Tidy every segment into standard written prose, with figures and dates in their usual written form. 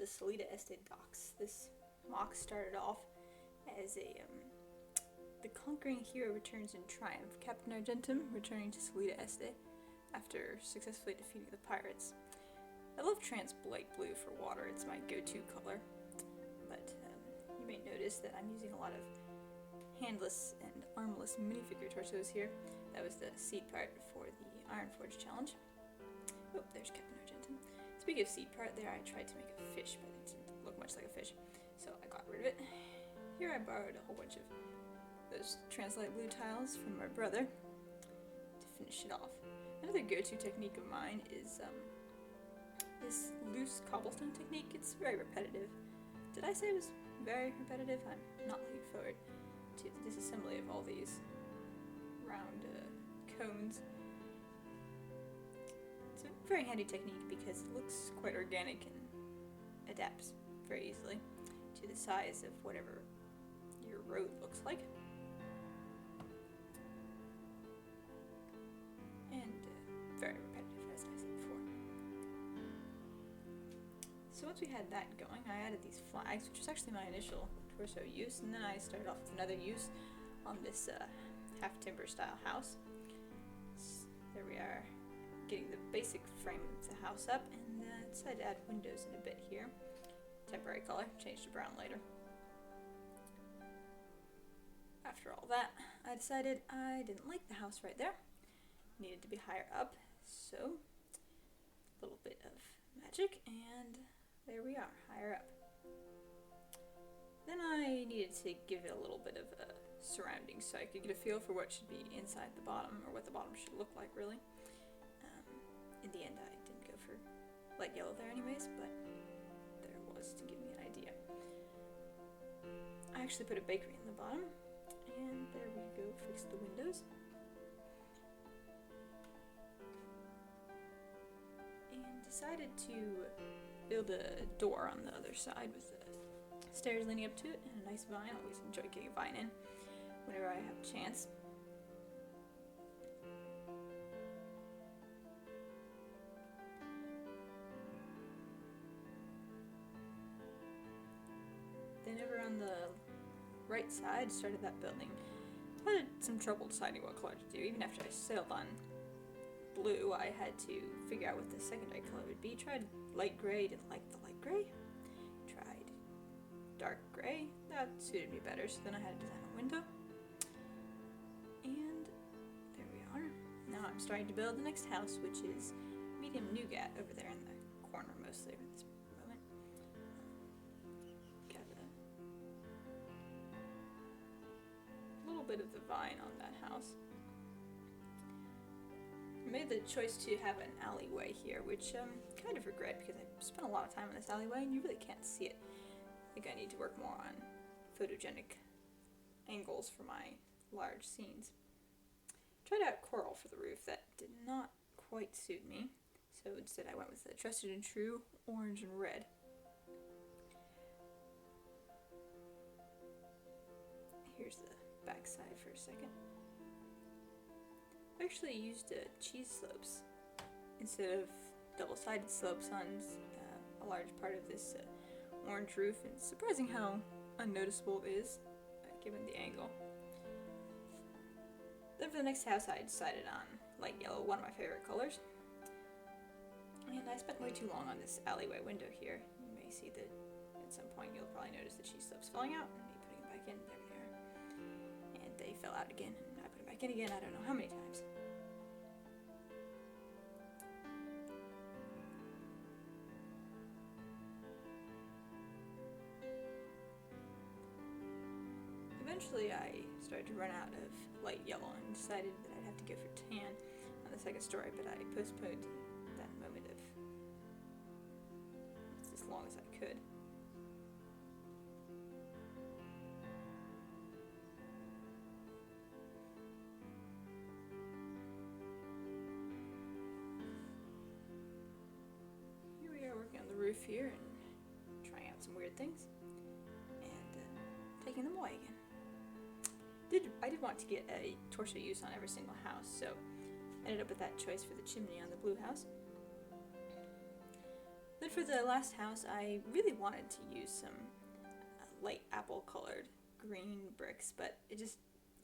Salida Este docks. This mock started off as the conquering hero returns in triumph, Captain Argentum returning to Salida Este after successfully defeating the pirates. I love trans light blue for water, it's my go-to color, but you may notice that I'm using a lot of handless and armless minifigure torsos here. That was the seed part for the Ironforge challenge. Oh, there's Captain Argentum. Speaking of seed part, there I tried to make a fish, but it didn't look much like a fish, so I got rid of it. Here I borrowed a whole bunch of those translite blue tiles from my brother to finish it off. Another go-to technique of mine is this loose cobblestone technique. It's very repetitive. Did I say it was very repetitive? I'm not looking forward to the disassembly of all these round cones. It's a very handy technique because it looks quite organic and adapts very easily to the size of whatever your road looks like. And very repetitive, as I said before. So once we had that going, I added these flags, which was actually my initial torso use, and then I started off with another use on this half timber style house. So there we are, getting the basic frame of the house up, and decided to add windows in a bit here. Temporary color, changed to brown later. After all that, I decided I didn't like the house right there. Needed to be higher up, so a little bit of magic, and there we are, higher up. Then I needed to give it a little bit of a surrounding so I could get a feel for what should be inside the bottom, or what the bottom should look like, really. In the end, I didn't go for light yellow there anyways, but there was to give me an idea. I actually put a bakery in the bottom, and there we go, fixed the windows. Decided to build a door on the other side with the stairs leading up to it and a nice vine. I always enjoy getting a vine in whenever I have a chance. Then over on the right side, started that building. I had some trouble deciding what color to do. Even after I settled on blue, I had to figure out what the secondary color would be. Tried light gray, didn't like the light gray. Tried dark gray, that suited me better, so then I had to design a window. And there we are. Now I'm starting to build the next house, which is medium nougat over there in the corner mostly at this moment. Got a little bit of the vine on that house. I made the choice to have an alleyway here, which kind of regret because I spent a lot of time in this alleyway and you really can't see it. I think I need to work more on photogenic angles for my large scenes. Tried out coral for the roof, that did not quite suit me, so instead I went with the trusted and true orange and red. Here's the back side for a second. I actually used cheese slopes instead of double-sided slopes on a large part of this orange roof, and it's surprising how unnoticeable it is given the angle. Then for the next house I decided on light yellow, one of my favorite colors, and I spent way too long on this alleyway window here. You may see that at some point you'll probably notice the cheese slopes falling out and me putting them back in. There they are. And they fell out again, and I put them back in again, I don't know how many times. Eventually I started to run out of light yellow and decided that I'd have to go for tan on the second story, but I postponed that moment of as long as I could. Here we are working on the roof here and trying out some weird things and taking them away again. I did want to get a torso use on every single house, so I ended up with that choice for the chimney on the blue house. Then for the last house, I really wanted to use some light apple colored green bricks, but it just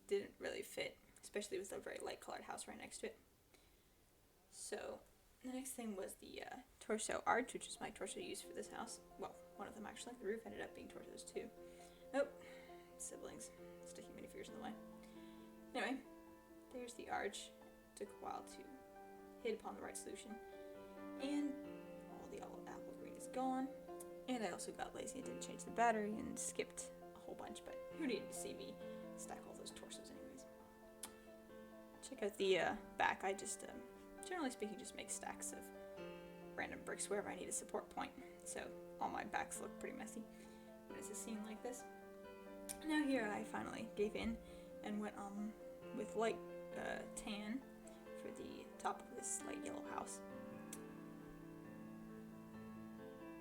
didn't really fit, especially with a very light colored house right next to it. So the next thing was the torso arch, which is my torso used for this house. Well, one of them actually. The roof ended up being torsos too. Nope. Siblings. Sticking many fingers in the way. Anyway, there's the arch. Took a while to hit upon the right solution. And all the apple green is gone. And I also got lazy and didn't change the battery and skipped a whole bunch, but who needed to see me stack all those torsos anyways? Check out the back. I just, generally speaking, just make stacks of random bricks wherever I need a support point. So all my backs look pretty messy when it's a scene like this. Now here I finally gave in and went with light tan for the top of this light yellow house.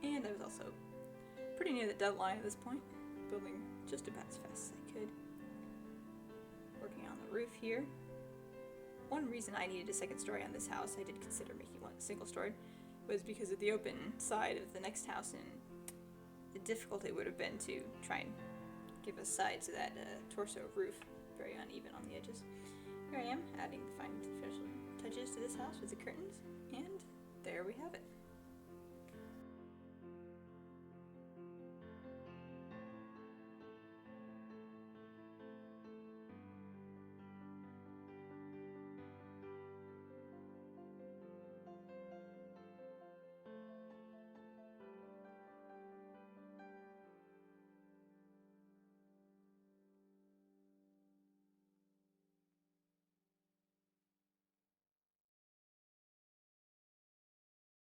And I was also pretty near the deadline at this point, building just about as fast as I could. Working on the roof here. One reason I needed a second story on this house, I did consider making one single story, was because of the open side of the next house, and the difficulty would have been to try and give a side to that torso roof, very uneven on the edges. Here I am, adding the final finishing touches to this house with the curtains, and there we have it.